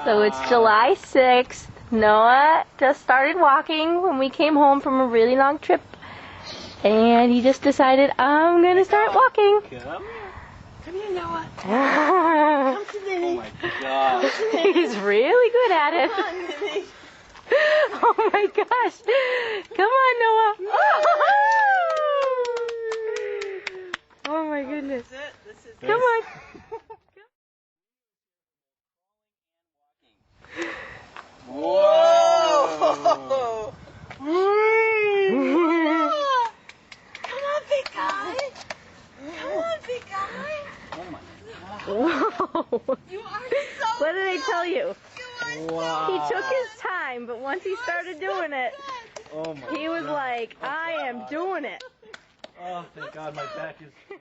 So it's July 6th. Noah just started walking when we came home from a really long trip. And he just decided, I'm going to start walking. Come here, Noah. Come to Minnie. Oh my gosh. He's really good at it. Come on, Minnie. Oh my gosh. Come on, Noah. Oh my goodness. This is Come on. Whoa! Come on, big guy. Come on, big guy. Oh my Whoa. You are so What did I tell you? Wow. He took his time, but once he started doing it, Oh my he was God. like, I am doing it. Oh, thank God my back is free.